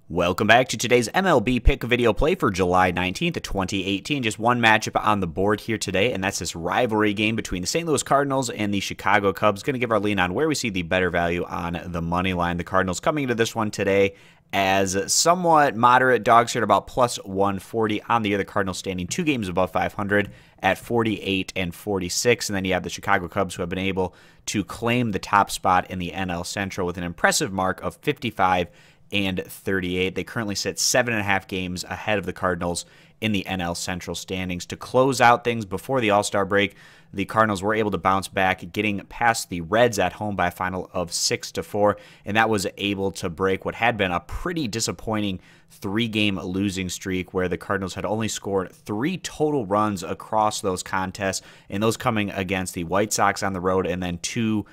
Welcome back to today's MLB Pick video play for July 19th, 2018. Just one matchup on the board here today, and that's this rivalry game between the St. Louis Cardinals and the Chicago Cubs. Going to give our lean on where we see the better value on the money line. The Cardinals coming into this one today as somewhat moderate dogs here at about plus 140 on the year. The Cardinals standing 2 games above 500 at 48 and 46. And then you have the Chicago Cubs, who have been able to claim the top spot in the NL Central with an impressive mark of 55 and 38. They currently sit 7.5 games ahead of the Cardinals in the NL Central standings. To close out things before the All-Star break, the Cardinals were able to bounce back, getting past the Reds at home by a final of 6-4, and that was able to break what had been a pretty disappointing 3-game losing streak where the Cardinals had only scored 3 total runs across those contests, and those coming against the White Sox on the road and then 2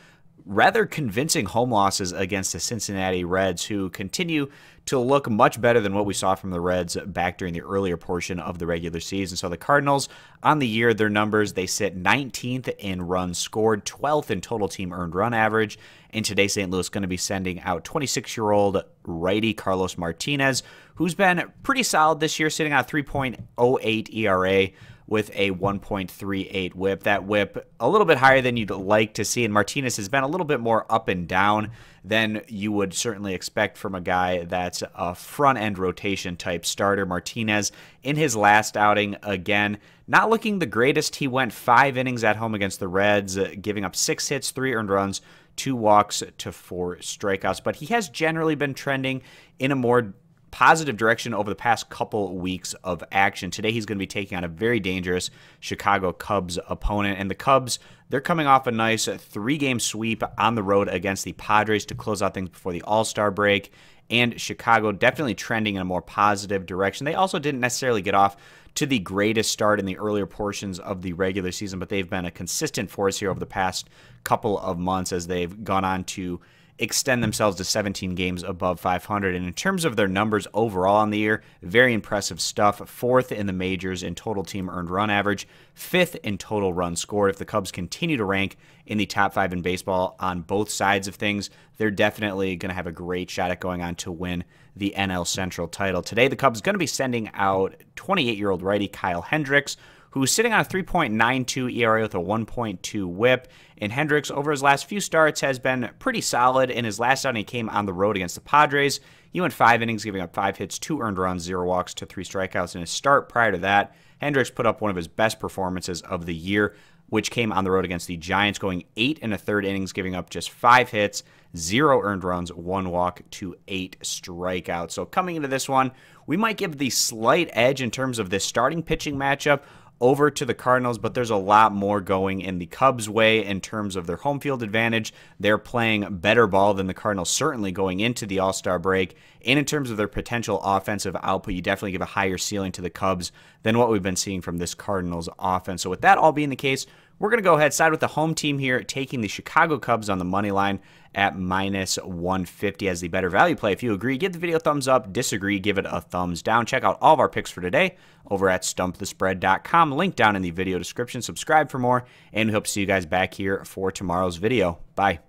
rather convincing home losses against the Cincinnati Reds, who continue to look much better than what we saw from the Reds back during the earlier portion of the regular season. So the Cardinals, on the year, their numbers, they sit 19th in runs scored, 12th in total team earned run average. And today, St. Louis going to be sending out 26-year-old righty Carlos Martinez, who's been pretty solid this year, sitting on a 3.08 ERA, with a 1.38 whip. That whip a little bit higher than you'd like to see, and Martinez has been a little bit more up and down than you would certainly expect from a guy that's a front-end rotation type starter. Martinez, in his last outing, again, not looking the greatest. He went 5 innings at home against the Reds, giving up 6 hits, 3 earned runs, 2 walks to 4 strikeouts, but he has generally been trending in a more positive direction over the past couple weeks of action. Today he's going to be taking on a very dangerous Chicago Cubs opponent, and the Cubs, they're coming off a nice 3-game sweep on the road against the Padres to close out things before the All-Star break, and Chicago definitely trending in a more positive direction. They also didn't necessarily get off to the greatest start in the earlier portions of the regular season, but they've been a consistent force here over the past couple of months as they've gone on to extend themselves to 17 games above 500. And in terms of their numbers overall on the year, very impressive stuff. 4th in the majors in total team earned run average, 5th in total runs scored. If the Cubs continue to rank in the top 5 in baseball on both sides of things, they're definitely going to have a great shot at going on to win the NL Central title. Today, the Cubs going to be sending out 28-year-old righty Kyle Hendricks, who's sitting on a 3.92 ERA with a 1.2 whip. And Hendricks, over his last few starts, has been pretty solid. In his last outing, he came on the road against the Padres. He went 5 innings, giving up 5 hits, 2 earned runs, 0 walks to 3 strikeouts. In his start prior to that, Hendricks put up one of his best performances of the year, which came on the road against the Giants, going 8 1/3 innings, giving up just 5 hits, 0 earned runs, 1 walk to 8 strikeouts. So coming into this one, we might give the slight edge in terms of this starting pitching matchup over to the Cardinals, but there's a lot more going in the Cubs' way in terms of their home field advantage. They're playing better ball than the Cardinals, certainly going into the All-Star break. And in terms of their potential offensive output, you definitely give a higher ceiling to the Cubs than what we've been seeing from this Cardinals offense. So with that all being the case, we're going to go ahead, side with the home team here, taking the Chicago Cubs on the money line at minus 150 as the better value play. If you agree, give the video a thumbs up. Disagree, give it a thumbs down. Check out all of our picks for today over at stumpthespread.com. Link down in the video description. Subscribe for more, and we hope to see you guys back here for tomorrow's video. Bye.